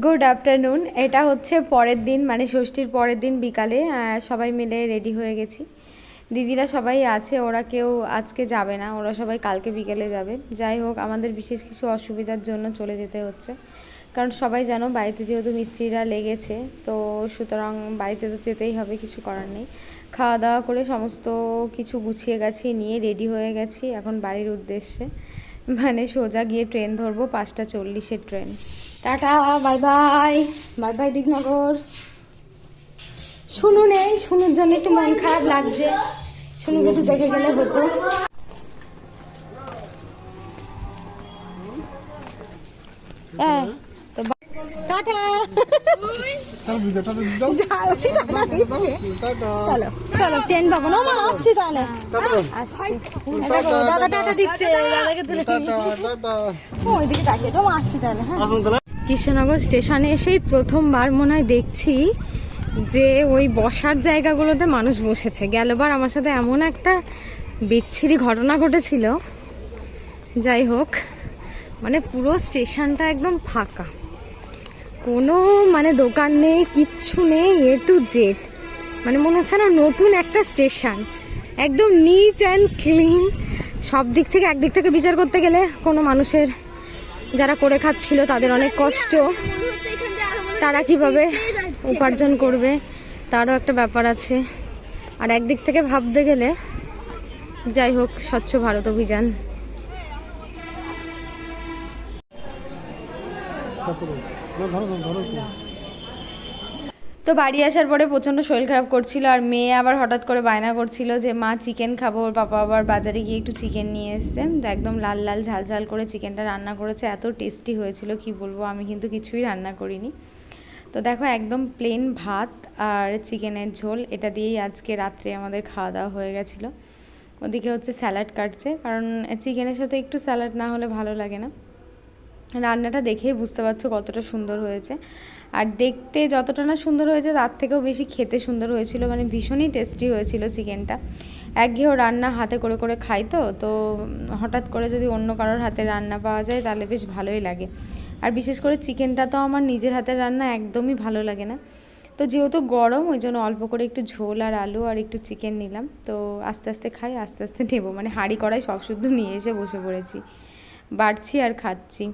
Good afternoon. এটা হচ্ছে পরের দিন, মানে ষষ্ঠীর পরের দিন বিকালে সবাই মিলে রেডি হয়ে গেছি। দিদিরা সবাই আছে, ওরা কেউ আজকে যাবে না, ওরা সবাই কালকে বিকেলে যাবে। যাই হোক, আমাদের বিশেষ কিছু অসুবিধার জন্য চলে যেতে হচ্ছে, কারণ সবাই জানো বাড়িতে যেহেতু মিস্ত্রিরা লেগেছে, তো সুতরাং বাড়িতে তো যেতেই হবে, কিছু করার নেই। খাওয়া দাওয়া করে সমস্ত কিছু গুছিয়ে গেছি, নিয়ে রেডি হয়ে গেছি এখন বাড়ির উদ্দেশ্যে। মানে সোজা গিয়ে ট্রেন ধরবো, 5:40 train. Tata, bye bye. Bye bye Diknagar. শুনু নেই, শুনুর জন্য একটু মন খারাপ লাগছে, শুনুকে একটু দেখে গেলে হতো। টাটা। চলো চলো, ট্রেন পাবো না, মা আসছি তাহলে। আসছি, দাদা টাটা দিচ্ছে, দাদাকে তুলে ওইদিকে তাকিয়ে তো, মা আসছি তাহলে। হ্যাঁ, কৃষ্ণনগর স্টেশনে এসেই প্রথমবার মনে হয় দেখছি যে ওই বসার জায়গাগুলোতে মানুষ বসেছে। গেলবার আমার সাথে এমন একটা বিচ্ছিরি ঘটনা ঘটেছিল। যাই হোক, মানে পুরো স্টেশনটা একদম ফাঁকা, কোনো মানে দোকান নেই, কিচ্ছু নেই, এ টু জেড। মানে মনে হচ্ছে না নতুন একটা স্টেশন, একদম নিট অ্যান্ড ক্লিন। সব দিক থেকে, একদিক থেকে বিচার করতে গেলে কোনো মানুষের, যারা করে খাচ্ছিল তাদের অনেক কষ্ট, তারা কিভাবে উপার্জন করবে তারও একটা ব্যাপার আছে। আর একদিক থেকে ভাবতে গেলে, যাই হোক, স্বচ্ছ ভারত অভিযান। তো বাড়ি আসার পরে প্রচণ্ড শরীর খারাপ করছিল, আর মেয়ে আবার হঠাৎ করে বায়না করছিল যে মা চিকেন খাবো। ওর পাপা আবার বাজারে গিয়ে একটু চিকেন নিয়ে এসছে, তো একদম লাল লাল ঝাল ঝাল করে চিকেনটা রান্না করেছে, এত টেস্টি হয়েছিল কি বলবো। আমি কিন্তু কিছুই রান্না করিনি। তো দেখো, একদম প্লেন ভাত আর চিকেনের ঝোল, এটা দিয়েই আজকে রাত্রে আমাদের খাওয়া দাওয়া হয়ে গেছিলো। ওদিকে হচ্ছে স্যালাড কাটছে, কারণ চিকেনের সাথে একটু স্যালাড না হলে ভালো লাগে না। রান্নাটা দেখেই বুঝতে পারছো কতটা সুন্দর হয়েছে, আর দেখতে যতটা না সুন্দর হয়েছে তার থেকেও বেশি খেতে সুন্দর হয়েছিল। মানে ভীষণই টেস্টি হয়েছিল চিকেনটা। একঘেয়েও রান্না হাতে করে করে খাই, তো হঠাৎ করে যদি অন্য কারোর হাতে রান্না পাওয়া যায় তাহলে বেশ ভালোই লাগে। আর বিশেষ করে চিকেনটা তো আমার নিজের হাতের রান্না একদমই ভালো লাগে না। তো যেহেতু গরম, ওই জন্য অল্প করে একটু ঝোল আর আলু আর একটু চিকেন নিলাম। তো আস্তে আস্তে খাই, আস্তে আস্তে নেবো, মানে হাঁড়ি কড়াই সব শুদ্ধ নিয়ে এসে বসে পড়েছি, বাড়ছি আর খাচ্ছি।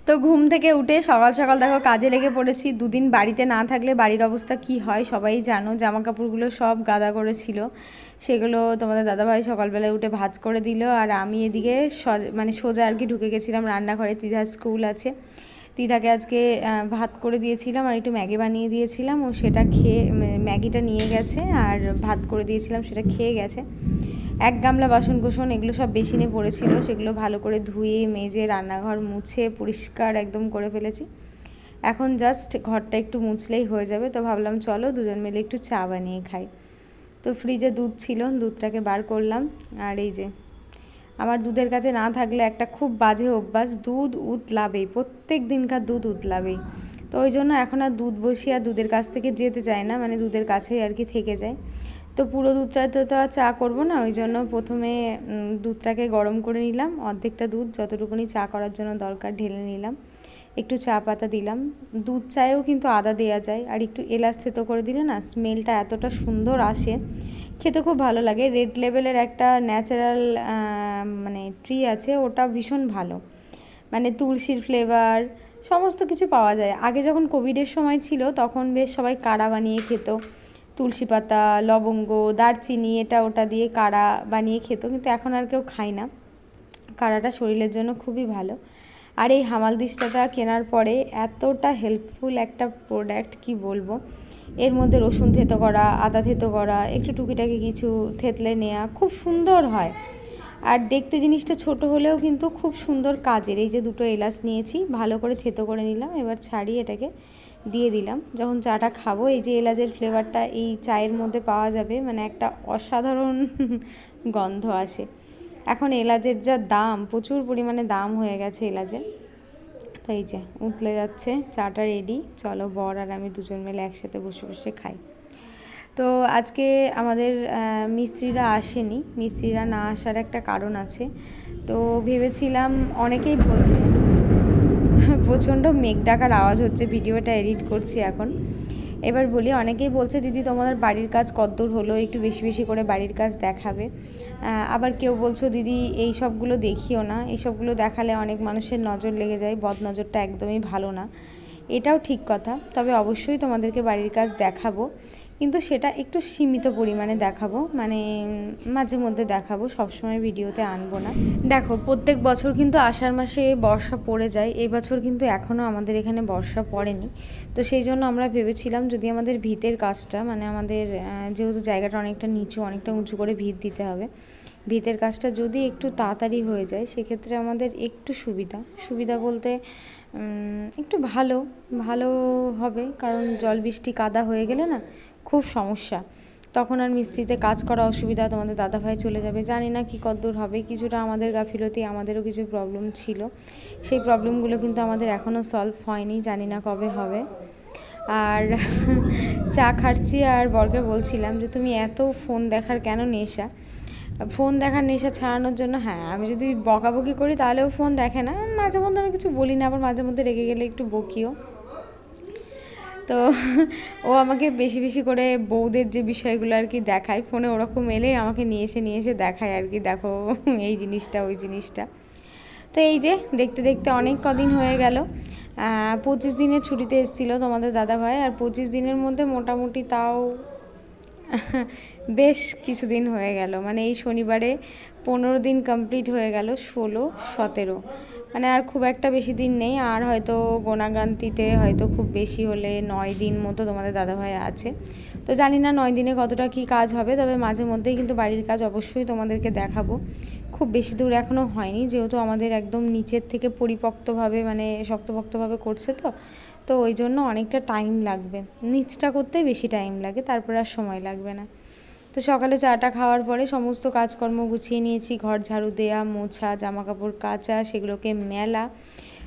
তো ঘুম থেকে উঠে সকাল সকাল দেখো কাজে লেগে পড়েছি। দুদিন বাড়িতে না থাকলে বাড়ির অবস্থা কি হয় সবাই জানো। জামা কাপড়গুলো সব গাদা করেছিল, সেগুলো তোমাদের দাদাভাই সকালবেলায় উঠে ভাঁজ করে দিল। আর আমি এদিকে মানে সোজা আর কি ঢুকে গেছিলাম রান্নাঘরে। তিধার স্কুল আছে, তিধাকে আজকে ভাত করে দিয়েছিলাম আর একটু ম্যাগি বানিয়ে দিয়েছিলাম, ও সেটা খেয়ে, ম্যাগিটা নিয়ে গেছে, আর ভাত করে দিয়েছিলাম সেটা খেয়ে গেছে। এক গামলা বাসনকোসন এগুলো সব বেসিনে পড়েছিল, সেগুলো ভালো করে ধুয়ে মেজে রান্নাঘর মুছে পরিষ্কার একদম করে ফেলেছি। এখন জাস্ট ঘরটা একটু মুছলেই হয়ে যাবে। তো ভাবলাম চলো দুজন মিলে একটু চা বানিয়ে খাই। তো ফ্রিজে দুধ ছিল, দুধটাকে বার করলাম। আর এই যে, আমার দুধের কাছে না থাকলে একটা খুব বাজে অভ্যাস, দুধ উতলাবেই, প্রত্যেক দিনকার দুধ উতলাবেই। তো ওই জন্য এখন আর দুধ বসিয়ে আর দুধের কাছ থেকে যেতে চায় না, মানে দুধের কাছেই আর কি থেকে যায়। তো পুরো দুধটাতে তো আর চা করবো না, ওই জন্য প্রথমে দুধটাকে গরম করে নিলাম, অর্ধেকটা দুধ যতটুকুনি চা করার জন্য দরকার ঢেলে নিলাম, একটু চা পাতা দিলাম। দুধ চায়েও কিন্তু আদা দেওয়া যায়, আর একটু এলাচ থেতো করে দিলে না স্মেলটা এতটা সুন্দর আসে, খেতে খুব ভালো লাগে। রেড লেবেলের একটা ন্যাচারাল মানে ট্রি আছে, ওটা ভীষণ ভালো, মানে তুলসীর ফ্লেভার সমস্ত কিছু পাওয়া যায়। আগে যখন কোভিডের সময় ছিল তখন বেশ সবাই কাড়া বানিয়ে খেত, তুলসী পাতা, লবঙ্গ, দারচিনি, এটা ওটা দিয়ে কাড়া বানিয়ে খেত, কিন্তু এখন আর কেউ খায় না। কাড়াটা শরীরের জন্য খুবই ভালো। আর এই হামালদিস্তাটা কেনার পরে এতটা হেল্পফুল একটা প্রোডাক্ট কি বলবো। এর মধ্যে রসুন থেতো করা, আদা থেতো করা, একটু টুকিটাকি কিছু থেতলে নেওয়া, খুব সুন্দর হয়। আর দেখতে জিনিসটা ছোট হলেও কিন্তু খুব সুন্দর কাজের। এই যে দুটো এলাচ নিয়েছি, ভালো করে থেতো করে নিলাম, এবার ছাড়িয়ে এটাকে দিয়ে দিলাম। যখন চাটা খাবো, এই যে এলাচের ফ্লেভারটা এই চায়ের মধ্যে পাওয়া যাবে, মানে একটা অসাধারণ গন্ধ আসে। এখন এলাচের যা দাম, প্রচুর পরিমাণে দাম হয়ে গেছে এলাচের। তো এই যে উতলে যাচ্ছে, চাটা রেডি। চলো বর আর আমি দুজন মিলে একসাথে বসে বসে খাই। তো আজকে আমাদের মিস্ত্রিরা আসেনি, মিস্ত্রিরা না আসার একটা কারণ আছে। তো ভেবেছিলাম, অনেকেই বলছে প্রচণ্ড মেঘ ডাকার আওয়াজ হচ্ছে, ভিডিওটা এডিট করছি এখন। এবার বলি, অনেকেই বলছে দিদি তোমাদের বাড়ির কাজ কতদূর হলো, একটু বেশি বেশি করে বাড়ির কাজ দেখাবে। আবার কেউ বলছো দিদি এই সবগুলো দেখিও না, এই সবগুলো দেখালে অনেক মানুষের নজর লেগে যায়, বদনজরটা একদমই ভালো না। এটাও ঠিক কথা, তবে অবশ্যই তোমাদেরকে বাড়ির কাজ দেখাবো, কিন্তু সেটা একটু সীমিত পরিমাণে দেখাবো, মানে মাঝে মধ্যে দেখাবো, সবসময় ভিডিওতে আনবো না। দেখো প্রত্যেক বছর কিন্তু আষাঢ় মাসে বর্ষা পড়ে যায়, এই বছর কিন্তু এখনও আমাদের এখানে বর্ষা পড়েনি। তো সেই জন্য আমরা ভেবেছিলাম যদি আমাদের ভিতের কাজটা, মানে আমাদের যেহেতু জায়গাটা অনেকটা নিচু, অনেকটা উঁচু করে ভিত দিতে হবে, ভিতের কাজটা যদি একটু তাড়াতাড়ি হয়ে যায় সেক্ষেত্রে আমাদের একটু সুবিধা বলতে একটু ভালো হবে, কারণ জল বৃষ্টি কাদা হয়ে গেলে না খুব সমস্যা, তখন আর মিস্ত্রিতে কাজ করা অসুবিধা, তোমাদের দাদাভাই চলে যাবে, জানি না কি কতদূর হবে। কিছুটা আমাদের গাফিলতি, আমাদেরও কিছু প্রবলেম ছিল, সেই প্রবলেমগুলো কিন্তু আমাদের এখনও সলভ হয়নি, জানি না কবে হবে। আর চা খাচ্ছি আর বরকে বলছিলাম যে তুমি এত ফোন দেখার কেন নেশা, ফোন দেখার নেশা ছাড়ানোর জন্য, হ্যাঁ আমি যদি বকাবকি করি তাহলেও ফোন দেখে না, মাঝে মধ্যে আমি কিছু বলি না, আবার মাঝে মধ্যে রেগে গেলে একটু বকিও। তো ও আমাকে বেশি বেশি করে বউদের যে বিষয়গুলো আর কি দেখায় ফোনে, ওরকম এলেই আমাকে নিয়ে এসে দেখায় আর কি, দেখো এই জিনিসটা ওই জিনিসটা। তো এই যে দেখতে দেখতে অনেক কদিন হয়ে গেল, 25 দিনের ছুটিতে এসেছিলো তোমাদের দাদাভাই, আর 25 দিনের মধ্যে মোটামুটি তাও বেশ কিছুদিন হয়ে গেল, মানে এই শনিবারে 15 দিন কমপ্লিট হয়ে গেল, 16, 17, মানে আর খুব একটা বেশি দিন নেই, আর হয়তো গোনাগান্তিতে হয়তো খুব বেশি হলে 9 দিন মতো তোমাদের দাদাভাই আছে। তো জানি না 9 দিনে কতটা কি কাজ হবে, তবে মাঝে মধ্যেই কিন্তু বাড়ির কাজ অবশ্যই তোমাদেরকে দেখাবো। খুব বেশি দূর এখনও হয়নি, যেহেতু আমাদের একদম নিচের থেকে পরিপক্তভাবে মানে শক্তপোক্তভাবে করছে, তো ওই জন্য অনেকটা টাইম লাগবে, নিচটা করতেই বেশি টাইম লাগে, তারপর আর সময় লাগবে না। তো সকালে চাটা খাওয়ার পরে সমস্ত কাজকর্ম গুছিয়ে নিয়েছি, ঘর ঝাড়ু দেয়া, মোছা, জামা কাপড় কাচা, সেগুলোকে মেলা।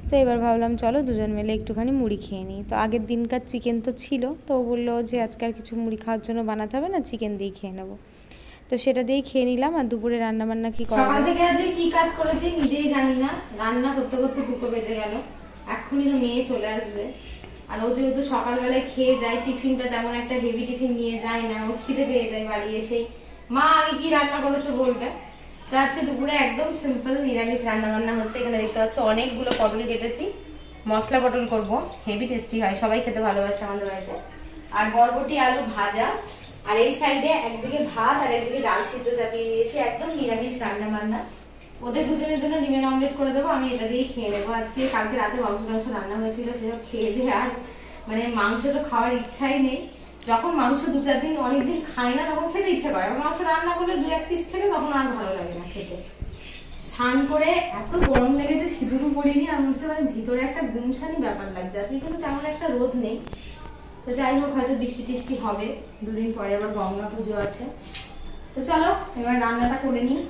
তো এবার ভাবলাম চলো দুজন মিলে একটুখানি মুড়ি খেয়ে নিই। তো আগের দিনকার চিকেন তো ছিল, তো ও বললো যে আজকে আর কিছু মুড়ি খাওয়ার জন্য বানাতে হবে না, চিকেন দিয়েই খেয়ে নেবো। তো সেটা দিয়েই খেয়ে নিলাম। আর দুপুরে রান্না বান্না কি করা, সকাল থেকে আজকে কি কাজ করেছি নিজেই জানি না, রান্না করতে করতে 2টো বেজে গেল, এক্ষুনি তো মেয়ে চলে আসবে। আর ও যেহেতু সকালবেলায় খেয়ে যায়, টিফিনটা তেমন একটা হেভি টিফিন নিয়ে যায় না, ওর খিদে পেয়ে যায় বাড়ি এসেই, মা আগে কি রান্না করেছো বলবে। তো আজকে দুপুরে একদম সিম্পল নিরামিষ রান্না বান্না হচ্ছে। এখানে দেখতে পাচ্ছ অনেকগুলো পটল কেটেছি, মশলা পটল করবো, হেভি টেস্টি হয়, সবাই খেতে ভালোবাসে আমাদের বাড়িতে। আর বরবটি আলু ভাজা, আর এই সাইডে একদিকে ভাত আর একদিকে ডাল সিদ্ধ চাপিয়ে দিয়েছি, একদম নিরামিষ রান্না বান্না। ওদের দুজনের জন্য ডিমের অমলেট করে দেবো, আমি এটা দিয়ে খেয়ে নেবো। আজকে কালকে রাতে মাংস রান্না হয়েছিল, সেসব খেয়ে দিয়ে আর মানে মাংস তো খাওয়ার ইচ্ছাই নেই। যখন মাংস 2-4 দিন অনেকদিন খাই না তখন খেতে ইচ্ছা করে, মাংস রান্না করলে 2-1 পিস খেলে তখন আর ভালো লাগে না খেতে। স্নান করে এত গরম লেগেছে, সিঁদুরও পড়িনি, আর মনে হচ্ছে মানে ভিতরে একটা গুমসানি ব্যাপার লাগছে। আজকে কিন্তু তেমন একটা রোদ নেই, তো যাই হোক হয়তো বৃষ্টি টিষ্টি হবে, 2 দিন পরে আবার গঙ্গা পুজো আছে। তো চলো এবার রান্নাটা করে নিই।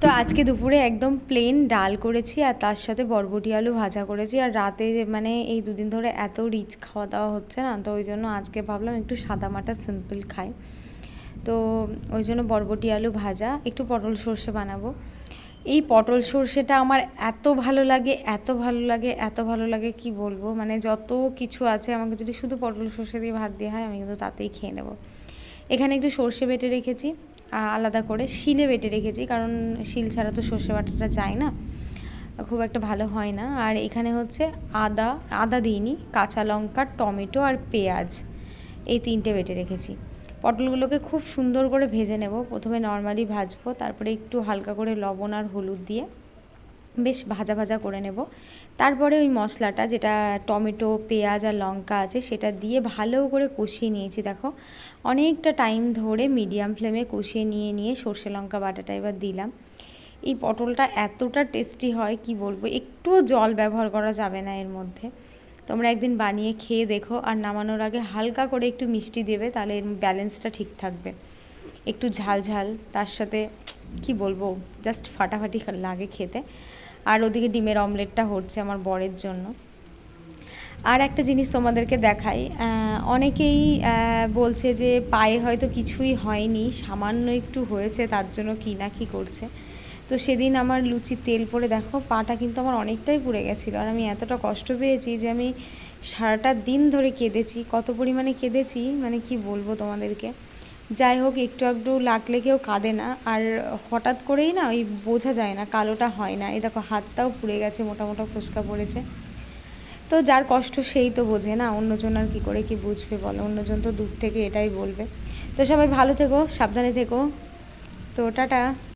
তো আজকে দুপুরে একদম প্লেন ডাল করেছি, আর তার সাথে বরবটি আলু ভাজা করেছি। আর রাতে মানে এই 2 দিন ধরে এত রিচ খাওয়া দাওয়া হচ্ছে না, তো ওই জন্য আজকে ভাবলাম একটু সাদামাটা সিম্পল খাই, তো ওই জন্য বরবটি আলু ভাজা, একটু পটল সর্ষে বানাবো। এই পটল সর্ষেটা আমার এত ভালো লাগে, এত ভালো লাগে কি বলবো, মানে যত কিছু আছে আমাকে যদি শুধু পটল সর্ষে দিয়ে ভাত দেওয়া হয় আমি কিন্তু তাতেই খেয়ে নেব। এখানে একটু সর্ষে বেটে রেখেছি, আলাদা করে শিলে বেটে রেখেছি, কারণ শিল ছাড়া তো সর্ষে বাটাটা যায় না, খুব একটা ভালো হয় না। আর এখানে হচ্ছে আদা দিইনি, কাঁচা লঙ্কা, টমেটো আর পেঁয়াজ, এই 3টে বেটে রেখেছি। পটলগুলোকে খুব সুন্দর করে ভেজে নেব, প্রথমে নর্মালি ভাজবো, তারপরে একটু হালকা করে লবণ আর হলুদ দিয়ে বেশ ভাজা ভাজা করে নেব। তারপরে ওই মশলাটা যেটা টমেটো, পেঁয়াজ আর লঙ্কা আছে সেটা দিয়ে ভালো করে কষিয়ে নিয়েছি। দেখো অনেকটা টাইম ধরে মিডিয়াম ফ্লেমে কষিয়ে নিয়ে সর্ষে লঙ্কা বাটাটা এবার দিলাম। এই পটলটা এতটা টেস্টি হয় কি বলবো, একটুও জল ব্যবহার করা যাবে না এর মধ্যে। তোমরা একদিন বানিয়ে খেয়ে দেখো, আর নামানোর আগে হালকা করে একটু মিষ্টি দেবে, তাহলে এর ব্যালেন্সটা ঠিক থাকবে। একটু ঝাল তার সাথে কি বলবো, জাস্ট ফাটাফাটি লাগে খেতে। আর ওদিকে ডিমের অমলেটটা হচ্ছে আমার বরের জন্য। আর একটা জিনিস তোমাদেরকে দেখাই, অনেকেই বলছে যে পায়ে হয়তো কিছুই হয়নি, সামান্য একটু হয়েছে, তার জন্য কী না কী করছে। তো সেদিন আমার লুচির তেল পড়ে দেখো পাটা কিন্তু আমার অনেকটাই পুড়ে গেছিলো, আর আমি এতটা কষ্ট পেয়েছি যে আমি সারাটা দিন ধরে কেঁদেছি। কত পরিমাণে কেঁদেছি মানে কি বলবো তোমাদেরকে। যাই হোক, একটু একটু লাগলে কেউ কাঁদে না, আর হঠাৎ করেই না ওই বোঝা যায় না, কালোটা হয় না। এই দেখো হাতটাও পুড়ে গেছে, মোটা মোটা ফোস্কা পড়েছে। তো যার কষ্ট সেই তো বোঝে না, অন্যজন আর কী করে কি বুঝবে বলো, অন্যজন তো দূর থেকে এটাই বলবে। তো সবাই ভালো থেকো, সাবধানে থেকো। তো টাটা।